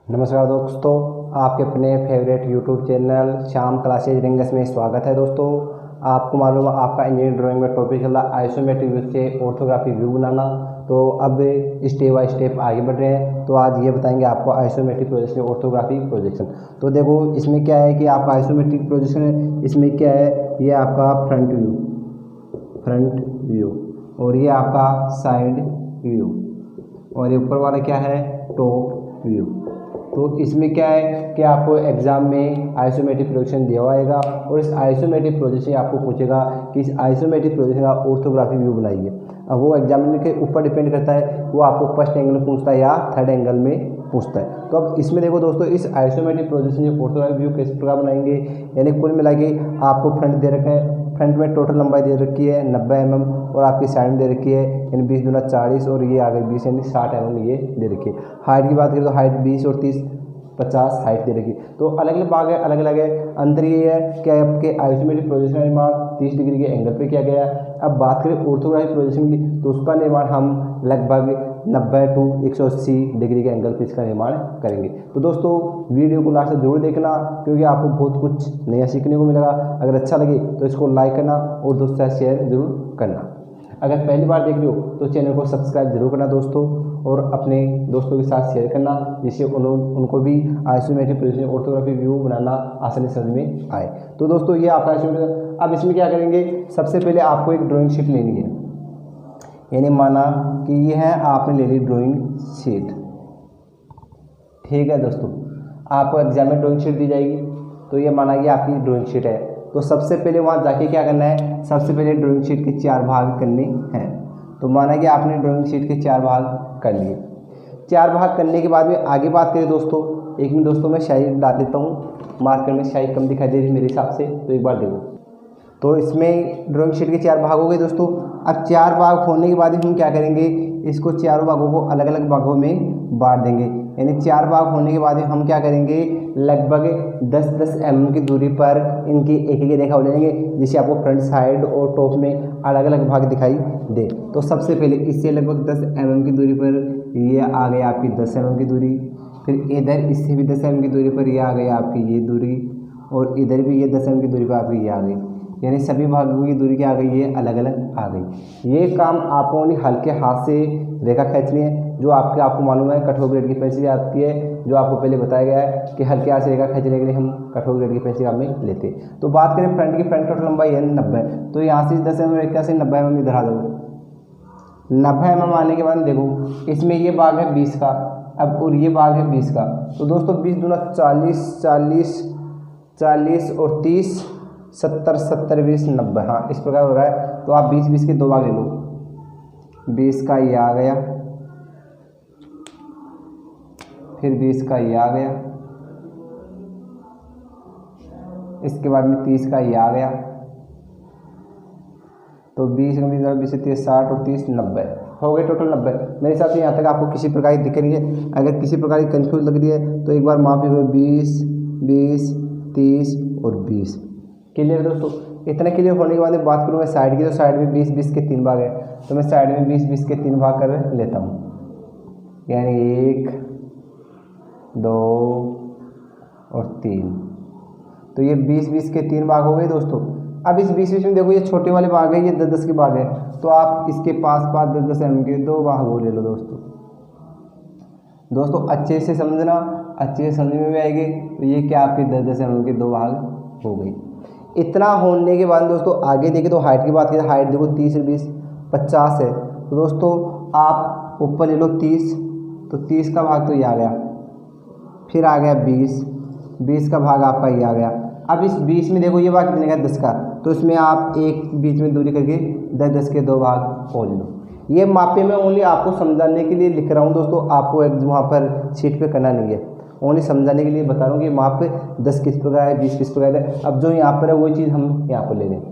नमस्कार दोस्तों, आपके अपने favourite YouTube channel Shyam classes rings में स्वागत है। दोस्तों, आपको मालूम है आपका इंजीनियरिंग ड्राइंग में टॉपिक चल रहा है आइसोमेट्रिक व्यू से ऑर्थोग्राफिक व्यू बनाना। तो अब स्टेप बाय स्टेप आगे बढ़ रहे हैं। तो आज ये बताएंगे आपको आइसोमेट्रिक प्रोजेक्शन ऑर्थोग्राफिक प्रोजेक्शन। तो देखो, इसमें क्या है कि आपका आइसोमेट्रिक प्रोजेक्शन है, इसमें क्या है, ये आपका फ्रंट व्यू और ये आपका साइड व्यू और ये ऊपर वाला क्या है, टॉप व्यू। तो इसमें क्या है कि आपको एग्जाम में आइसोमेट्रिक प्रोजेक्शन दिया होगा और इस आइसोमेट्रिक प्रोजेक्शन आपको पूछेगा कि इस आइसोमेट्रिक प्रोजेक्शन का ऑर्थोग्राफिक व्यू बनाइए। अब वो एग्जामिनर के ऊपर डिपेंड करता है, वो आपको फर्स्ट एंगल में पूछता है या थर्ड एंगल में पूछता है। तो अब इसमें देखो दोस्तों, इस आइसोमेट्रिक प्रोजेक्शन के ऑर्थोग्राफिक व्यू किस प्रकार बनाएंगे, यानी कुल मिला के आपको फ्रंट दे रखे हैं, फ्रंट में टोटल लंबाई दे रखी है 90 mm और आपकी साइड में दे रखी है यानी 20 दूना 40 और ये आगे 20 यानी 60 mm ये दे रखी है। हाइट की बात करें तो हाइट 20 और 30 50 हाइट दे रखी। तो अलग अलग भाग है, अलग अलग है। अंतर ये है कि आपके आइसोमेट्रिक प्रोजेक्शन का निर्माण 30 डिग्री के एंगल पे किया गया है। अब बात करें ऑर्थोग्राफिक प्रोजेक्शन की, तो उसका निर्माण हम लगभग 90 to 180 डिग्री के एंगल पे इसका निर्माण करेंगे। तो दोस्तों, वीडियो को लास्ट तक जरूर देखना क्योंकि आपको बहुत कुछ नया सीखने को मिलेगा। अगर अच्छा लगे तो इसको लाइक करना और दोस्तों से शेयर जरूर करना। अगर पहली बार देख रहे हो तो चैनल को सब्सक्राइब जरूर करना दोस्तों, और अपने दोस्तों के साथ शेयर करना जिससे उनको भी आइसोमेट्रिक प्रोजेक्शन ऑर्थोग्राफिक व्यू बनाना आसानी से समझ में आए। तो दोस्तों, ये आपका आइसोमेट्रिक। अब इसमें क्या करेंगे, सबसे पहले आपको एक ड्राइंग शीट लेनी है, यानी माना कि ये है आपने ले ली ड्राइंग शीट। ठीक है दोस्तों, आपको एग्जाम में ड्राइंग शीट दी जाएगी, तो ये माना कि आपकी ड्राइंग शीट है। तो सबसे पहले वहाँ जाके क्या करना है, सबसे पहले ड्राइंग शीट के 4 भाग करने हैं। तो माना कि आपने ड्राइंग शीट के 4 भाग कर लिए। 4 भाग करने के बाद में आगे बात करें दोस्तों, एक मिनट दोस्तों, मैं शाही डाल देता हूँ, मार्कर में शाही कम दिखाई दे रही है मेरे हिसाब से, तो एक बार देखो। तो इसमें ड्राइंग शीट के 4 भाग हो गए दोस्तों। अब 4 भाग होने के बाद हम क्या करेंगे, इसको चारों भागों को अलग अलग भागों में बांट देंगे। यानी 4 भाग होने के बाद हम क्या करेंगे, लगभग 10-10 mm की दूरी पर इनकी एक एक रेखा लेंगे, जिससे आपको फ्रंट साइड और टॉप में अलग अलग भाग दिखाई दे। तो सबसे पहले इससे लगभग 10 mm की दूरी पर ये आ गई आपकी 10 mm की दूरी, फिर इधर इससे भी 10 mm की दूरी पर यह आ गई आपकी ये दूरी, और इधर भी ये 10 mm की दूरी पर आपकी ये आ गई। यानी सभी भागों की दूरी क्या आ गई, ये अलग अलग आ गई। ये काम आपको हल्के हाथ से रेखा खींचनी है, जो आपको मालूम है कठोर ग्रेड की पेंसिल आती है, जो आपको पहले बताया गया है कि हल्के हाथ से रेखा खींचने के लिए हम कठोर ग्रेड की पेंसिल काम में लेते हैं। तो बात करें फ्रंट की, फ्रंट टोटल लंबाई है 90, तो यहाँ से 10 mm रेखा से 90 mm इधर आ दो। 90 mm आने के बाद देखो, इसमें ये भाग है 20 का, अब और ये भाग है 20 का। तो दोस्तों 20 दूना 40, 40, 40 और 30, 70, 70, 20, 90, हाँ इस प्रकार हो रहा है। तो आप 20-20 के 2 भाग ले लो, 20 का ये आ गया, फिर 20 का ये आ गया, इसके बाद में 30 का ये आ गया। तो 20 का 20 से 30, 60 और 30, 90 हो गए, टोटल 90। मेरे हिसाब से यहाँ तक आपको किसी प्रकार की दिक्कत नहीं है। अगर किसी प्रकार की कंफ्यूज लग रही है तो एक बार माफ करो, 20, 20, 30 और 20। क्लियर दोस्तों, इतना क्लियर होने के बाद में बात करूँ मैं साइड की, तो साइड में 20-20 के 3 भाग है, तो मैं साइड में 20-20 के 3 भाग कर लेता हूँ, यानी 1, 2 और 3। तो ये 20-20 के 3 भाग हो गए दोस्तों। अब इस 20-20 में देखो, ये छोटे वाले भाग है, ये 10-10 के भाग है, तो आप इसके पास 10-10 mm के 2 भाग हो ले लो दोस्तों अच्छे से समझना, अच्छे से समझ में भी आएगी। तो ये क्या आपके 10-10 mm के 2 भाग हो गई। इतना होने के बाद दोस्तों आगे देखें तो हाइट की बात करें, हाइट देखो 30 और 20 50 है। तो दोस्तों आप ऊपर ले लो 30, तो 30 का भाग तो ये आ गया, फिर आ गया 20 का भाग आपका ये आ गया। अब इस 20 में देखो ये भाग कितने का, 10 का, तो इसमें आप एक बीच में दूरी करके 10-10 के 2 भाग और लो। ये मापे में ओनली आपको समझाने के लिए लिख रहा हूँ दोस्तों, आपको एक वहाँ पर शीट पे करना नहीं है, ओनली समझाने के लिए बता रहा हूँ कि वहाँ पे 10 किस प्रकार है, 20 किस प्रकार है। अब जो यहाँ पर है वही चीज़ हम यहाँ पर ले लें।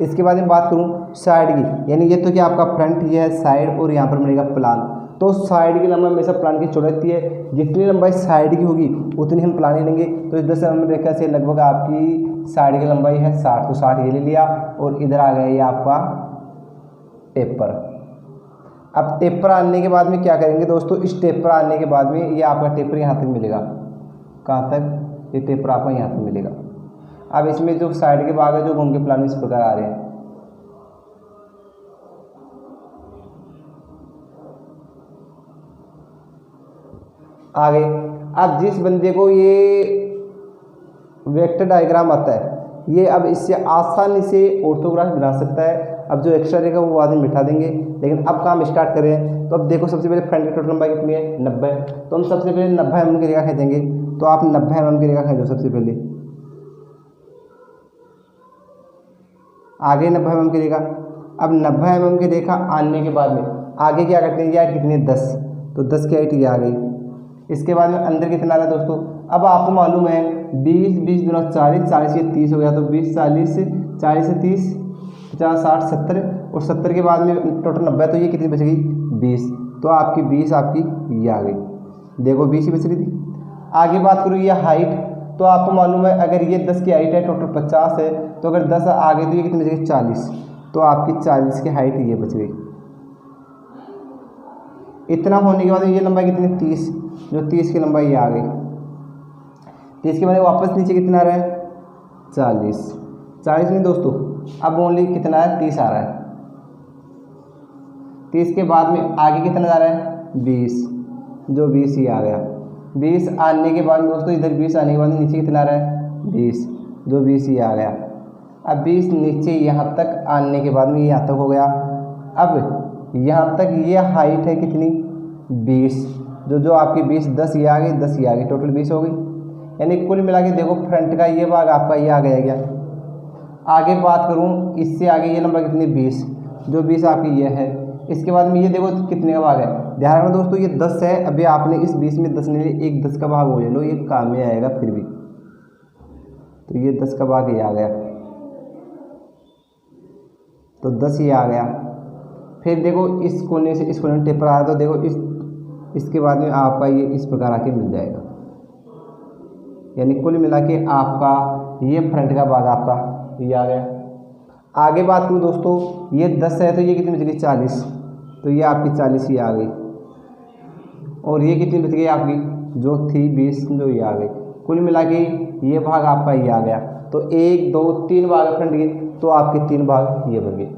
इसके बाद में बात करूँ साइड की, यानी ये तो क्या आपका फ्रंट, ये है साइड, और यहाँ पर बनेगा प्लान। तो साइड की लंबाई हमेशा प्लान की चौड़ाई होती है, जितनी लंबाई साइड की होगी उतनी हम प्लान ही लेंगे। तो इस 10 mm रेखा से लगभग आपकी साइड की लंबाई है 60, तो 60 ये ले लिया, और इधर आ गया ये आपका पेपर। अब टेपर आने के बाद में क्या करेंगे दोस्तों, इस टेपर आने के बाद में ये आपका टेपर यहाँ तक मिलेगा। कहाँ तक? ये टेपर आपका यहाँ तक मिलेगा। अब इसमें जो साइड के भाग है जो घूम के प्लान में इस प्रकार आ रहे हैं। आगे अब जिस बंदे को ये वेक्टर डायग्राम आता है, ये अब इससे आसानी से ऑर्थोग्राफ बना सकता है। अब जो एक्स्ट्रा रहेगा वो बाद में मिटा देंगे, लेकिन अब काम स्टार्ट करें। तो अब देखो सबसे पहले फ्रंट की टोटल लंबाई कितनी है? 90। तो हम सबसे पहले 90 mm की रेखा खींचेंगे। तो आप 90 mm की रेखा खींचो सबसे पहले। आगे 90 mm की रेखा। अब 90 mm की रेखा आने के बाद में आगे क्या करते हैं, ये हाइट कितनी है? 10। तो 10 की हाइट ये आ गई। इसके बाद में अंदर कितना आ रहा है दोस्तों? अब आपको मालूम है 20 20 दूना 40, 40 से 30 हो गया। तो 20 40 40 से 30 50 60 70 और 70 के बाद में टोटल 90। तो ये कितनी बच गई? 20। तो आपकी 20 आपकी ये आ गई। देखो 20 ही बच रही थी। आगे बात करूँ ये हाइट, तो आपको मालूम है अगर ये 10 की हाइट है, टोटल 50 है, तो अगर 10 आ गई तो ये कितनी बच गई? 40। तो आपकी 40 की हाइट ये बच गई। इतना होने के बाद ये लंबाई कितनी? 30। जो 30 की लंबाई ये आ गई। 30 के बाद वापस नीचे कितना आ रहा है? 40। 40 नहीं दोस्तों, अब ओनली कितना है? 30 आ रहा है। 30 के बाद में आगे कितना जा रहा है? 20। जो 20 ही आ गया। 20 आने के बाद दोस्तों इधर 20 आने के बाद नीचे कितना आ रहा है? 20। जो 20 ही आ गया। अब 20 नीचे यहाँ तक आने के बाद में ये यहाँ तक हो गया। अब यहाँ तक ये हाइट है कितनी? 20। जो आपकी 20 10 ये आ गई, 10 ये आ गई, टोटल 20 हो गई। यानी कुल मिला के देखो फ्रंट का ये भाग आपका ये आ गया क्या। आगे बात करूँ इससे आगे ये नंबर कितनी? 20। जो 20 आपकी ये है। इसके बाद में ये देखो कितने का भाग है। ध्यान रखना दोस्तों ये 10 है। अभी आपने इस 20 में 10 नहीं लिए, एक 10 का भाग हो ले लो, ये काम में आएगा फिर भी। तो ये 10 का भाग ये आ गया। तो 10 ये आ गया। फिर देखो इस कोने से इस कोने में टेपर आ रहा है, तो देखो इसके बाद में आपका ये इस प्रकार आके मिल जाएगा। यानी कुल मिला के आपका ये फ्रंट का भाग आपका ये आ गया। आगे बात करूँ दोस्तों ये 10 है, तो ये कितनी बच गई? 40। तो ये आपकी 40 ही आ गई। और ये कितनी बच गई आपकी? जो थी 20, जो ये आ गई। कुल मिला के ये भाग आपका ये आ गया। तो 1 2 3 भाग फ्रंट के, तो आपके 3 भाग ये बन गए।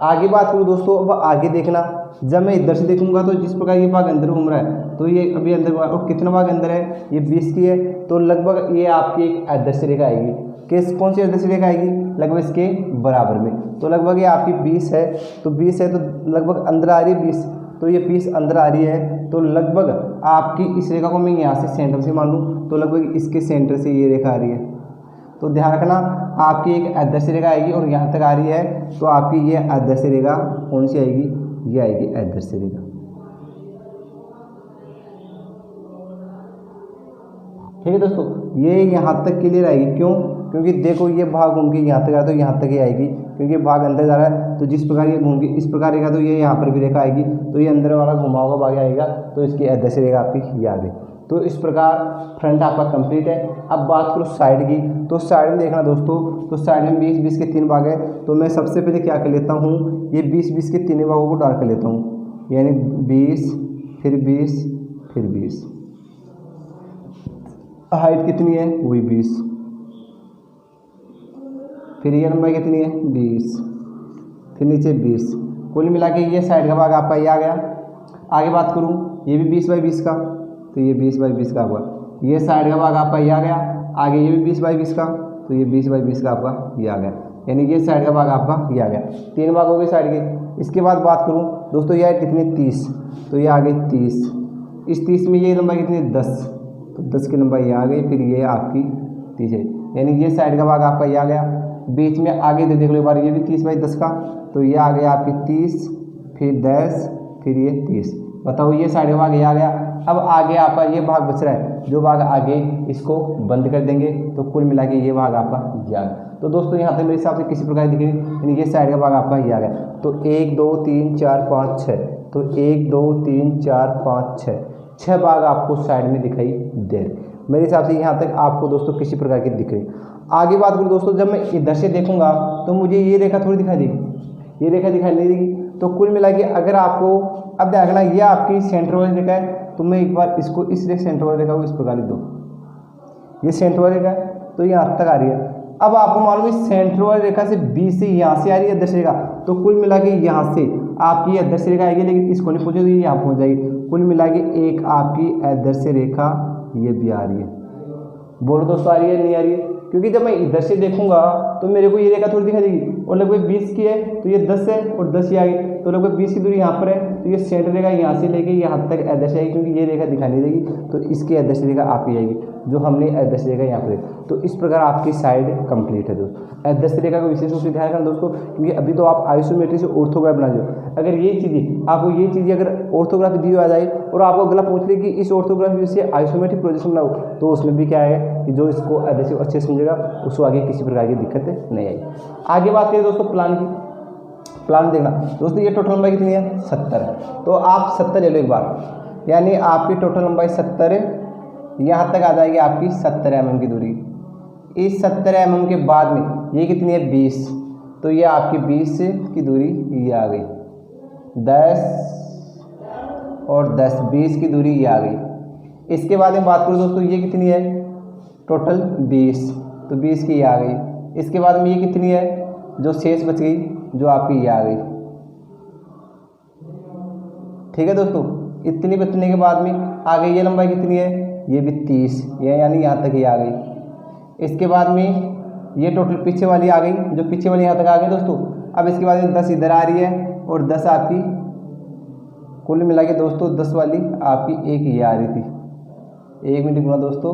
आगे बात करूँ दोस्तों, अब आगे देखना, जब मैं इधर से देखूंगा तो जिस प्रकार ये भाग अंदर घूम रहा है, तो ये अभी अंदर घूम रहा है। और कितना भाग अंदर है? ये 20 की है। तो लगभग ये आपकी एक आदर्श रेखा आएगी। किस कौन सी आदर्श रेखा आएगी? लगभग इसके बराबर में। तो लगभग ये आपकी 20 है। तो 20 है तो लगभग अंदर आ रही है 20। तो ये 20 अंदर आ रही है। तो लगभग आपकी इस रेखा को मैं यहाँ से सेंटर से मान लूँ, तो लगभग इसके सेंटर से ये रेखा आ रही है। तो ध्यान रखना आपकी एक आदर्श रेखा आएगी और यहाँ तक आ रही है। तो आपकी ये आदर्श रेखा कौन सी आएगी? ये आएगी आदर्श रेखा। ठीक है दोस्तों, ये यहाँ तक क्लियर आएगी। क्यों? क्योंकि देखो ये भाग घूम के यहाँ तक आ रहा है, तो यहाँ तक ही आएगी, क्योंकि भाग अंदर जा रहा है। तो जिस प्रकार ये घूम के इस प्रकार रेखा, तो ये यहाँ पर भी रेखा आएगी। तो ये अंदर वाला घुमा हुआ भाग आएगा, तो इसकी आदर्श रेखा आपकी ये आ गई। तो इस प्रकार फ्रंट आपका कंप्लीट है। अब बात करो साइड की, तो साइड में देखना दोस्तों, तो साइड में 20 20 के 3 भाग है। तो मैं सबसे पहले क्या कर लेता हूँ, ये 20 20 के 3 भागों को डाल कर लेता हूँ। यानी 20 फिर 20 फिर 20। हाइट कितनी है? वही 20। फिर ये लंबाई कितनी है? 20। फिर नीचे 20। कुल मिला के ये साइड का भाग आपका ये आ गया। आगे बात करूँ, ये भी 20 बाई 20 का, तो ये 20 बाई 20 का हुआ। ये साइड का भाग आपका ये आ गया। आगे ये भी 20 बाई 20 का, तो ये 20 बाई 20 का आपका ये आ गया। यानी ये साइड का भाग आपका ये आ गया। 3 भाग हो गए साइड के। इसके बाद बात करूँ दोस्तों, ये कितनी? 30। तो ये आ गई 30। इस 30 में ये लंबाई कितनी? 10। तो 10 की लंबाई ये आ गई। फिर ये आपकी 30 है। यानी ये साइड का भाग आपका ये आ गया। बीच में आगे देख लो एक बार, ये भी 30 बाई 10 का, तो ये आ गया आपकी 30 फिर 10 फिर ये 30। बताओ ये साइड का भाग ये आ गया। अब आगे आपका ये भाग बच रहा है, जो भाग आगे इसको बंद कर देंगे, तो कुल मिला के ये भाग आपका ये आ गया। तो दोस्तों यहाँ पे मेरे हिसाब से किसी प्रकार दिख रही, यानी ये साइड का भाग आपका ये आ गया। तो 1 2 3 4 5 6, तो 1 2 3 4 5 6 भाग आपको साइड में दिखाई दे रहे। मेरे हिसाब से यहाँ तक आपको दोस्तों किसी प्रकार की दिख रही। आगे बात करूँ दोस्तों, जब मैं इधर से देखूंगा तो मुझे ये रेखा थोड़ी दिखाई देगी, ये रेखा दिखाई नहीं देगी। तो कुल मिला के अगर आपको अब देखना ये आपकी सेंटर वाली रेखा है, तो मैं एक बार इसको इस सेंटर वाली रेखा को इस प्रकार लिख दूँ, ये सेंटर वाली रेखा है तो यहाँ तक आ रही है। अब आपको मालूम है सेंटर वाली रेखा से बी से यहाँ से आ रही है आदर्श रेखा, तो कुल मिला के यहाँ से आपकी आदर्श रेखा आएगी, लेकिन इसको नहीं पहुँचे तो ये यहाँ पहुँच जाएगी। कुल मिला के एक आपकी आदर्श रेखा ये भी आ रही है। बोलो दोस्तों आ रही है नहीं आ रही है? क्योंकि जब मैं इधर से देखूंगा तो मेरे को ये रेखा थोड़ी दिखाई देगी, और लगभग 20 की है तो ये 10 है और 10 ही आ गई, तो लगभग 20 की दूरी यहाँ पर है, तो ये सेंटर रेखा यहाँ से लेके यहाँ तक आदर्श आएगी, क्योंकि ये रेखा दिखाई नहीं देगी तो इसकी आदर्श रेखा आप ही आएगी जो हमने आदर्श रेखा यहाँ पर। तो इस प्रकार आपकी साइड कंप्लीट है दोस्तों। आदर्श रेखा का विशेष रूप से ध्यान रखना दोस्तों, क्योंकि अभी तो आप आइसोमेट्री से ऑर्थोग्राफ बना लो। अगर ये चीज़ें आपको ये चीज़ें अगर ऑर्थोग्राफी दी आ जाए और आपको अगला पूछ ले कि इस ऑर्थोग्राफी से आइसोमेट्रिक प्रोजेक्शन बनाओ, तो उसमें भी क्या है कि जो इसको आदर्श अच्छे से समझेगा उसको आगे किसी प्रकार की दिक्कत नहीं आई। आगे बात करें दोस्तों प्लान की। प्लान देखना दोस्तों, ये टोटल लंबाई कितनी है 70, तो आप 70 ले लो एक बार, यानी आपकी टोटल लंबाई 70 यहाँ तक आ जाएगी आपकी 70 mm की दूरी। इस 70 mm के बाद में ये कितनी है 20, तो ये आपकी 20 की दूरी ये आ गई, 10 और 10 20 की दूरी ये आ गई। इसके बाद में बात करूँ दोस्तों, ये कितनी है टोटल 20, तो 20 की ये आ गई। इसके बाद में ये कितनी है जो शेष बच गई जो आपकी ये आ गई। ठीक है दोस्तों, इतनी बचने के बाद में आगे ये लंबाई कितनी है, ये भी 30, ये यानी यहाँ तक ये आ गई। इसके बाद में ये टोटल पीछे वाली आ गई, जो पीछे वाली यहाँ तक आ गई दोस्तों। अब इसके बाद में 10 इधर आ रही है और 10 आपकी कुल मिला के दोस्तों 10 वाली आपकी एक ये आ रही थी। 1 मिनट गुना दोस्तों,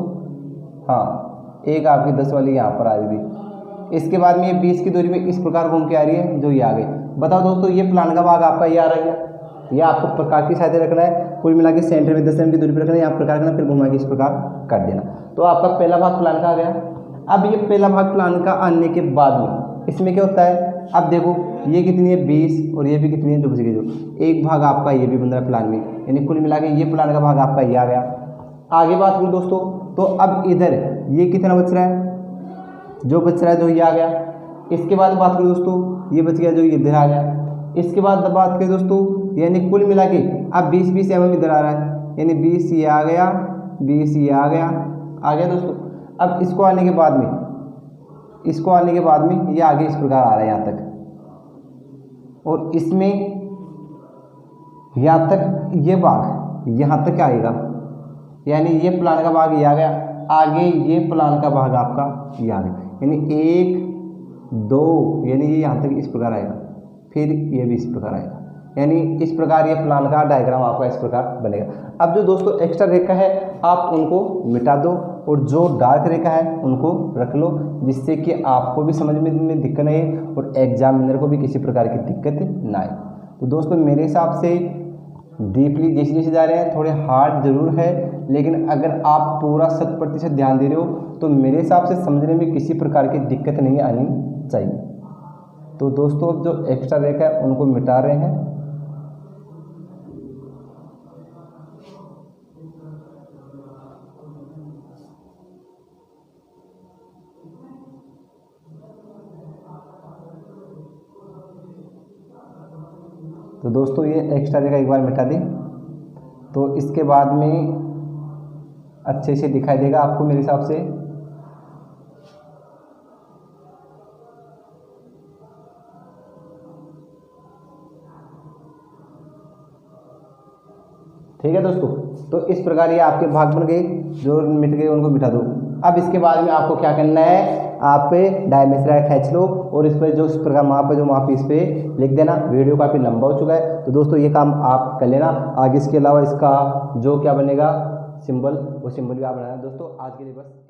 हाँ एक आपकी 10 वाली यहाँ पर आ रही थी। इसके बाद में ये 20 की दूरी में इस प्रकार घूम के आ रही है जो ये आ गई। बताओ दोस्तों ये प्लान का भाग आपका ये आ रहा है, ये आपको प्रकार की सहायता रखना है। कुल मिला के सेंटर में 10 mm की दूरी पर रखना है, यहाँ प्रकार करना, फिर घुमा के इस प्रकार कर देना। तो आपका पहला भाग प्लान का आ गया। अब ये पहला भाग प्लान का आने के बाद में इसमें क्या होता है, अब देखो ये कितनी है 20 और ये भी कितनी है जो बच गई, जो एक भाग आपका ये भी बन रहा है प्लान में, यानी कुल मिला के ये प्लान का भाग आपका ये आ गया। आगे बात करूँ दोस्तों, तो अब इधर ये कितना बच रहा है, जो बच रहा है जो ये आ गया। इसके बाद बात करूँ दोस्तों, ये बच गया जो इधर आ गया। इसके बाद बात करें दोस्तों, यानी कुल मिला के अब 20 mm इधर आ रहा है, यानी 20 ये आ गया, 20 ये आ गया दोस्तों। अब इसको आने के बाद में ये आगे इस प्रकार आ रहा है यहाँ तक, और इसमें यहाँ तक ये भाग यहाँ तक आएगा, यानी ये प्लान का भाग ये आ गया। आगे ये प्लान का भाग आपका ये आ गया, यानी 1 2 यानी ये यहाँ तक इस प्रकार आएगा, फिर ये भी इस प्रकार आएगा, यानी इस प्रकार ये प्लान का डायग्राम आपका इस प्रकार बनेगा। अब जो दोस्तों एक्स्ट्रा रेखा है आप उनको मिटा दो, और जो डार्क रेखा है उनको रख लो, जिससे कि आपको भी समझ में दिक्कत नहीं आए और एग्जामिनर को भी किसी प्रकार की दिक्कत ना आए। तो दोस्तों मेरे हिसाब से डीपली जैसे जैसे जा रहे हैं थोड़े हार्ड जरूर है, लेकिन अगर आप पूरा 100% ध्यान दे रहे हो तो मेरे हिसाब से समझने में किसी प्रकार की दिक्कत नहीं आनी चाहिए। तो दोस्तों जो एक्स्ट्रा रेखा है उनको मिटा रहे हैं। तो दोस्तों ये एक्स्ट्रा रेखा एक बार मिटा दी, तो इसके बाद में अच्छे से दिखाई देगा आपको मेरे हिसाब से। ठीक है दोस्तों, तो इस प्रकार ये आपके भाग बन गए, जो मिट गए उनको मिटा दो। अब इसके बाद में आपको क्या करना है, आप डायमेंशन खींच लो और इस पर जो इस प्रकार माप है जो माप इस पर लिख देना। वीडियो काफ़ी लंबा हो चुका है, तो दोस्तों ये काम आप कर लेना। आगे इसके अलावा इसका जो क्या बनेगा सिंबल, वो सिंबल भी आप बनाना। दोस्तों आज के लिए बस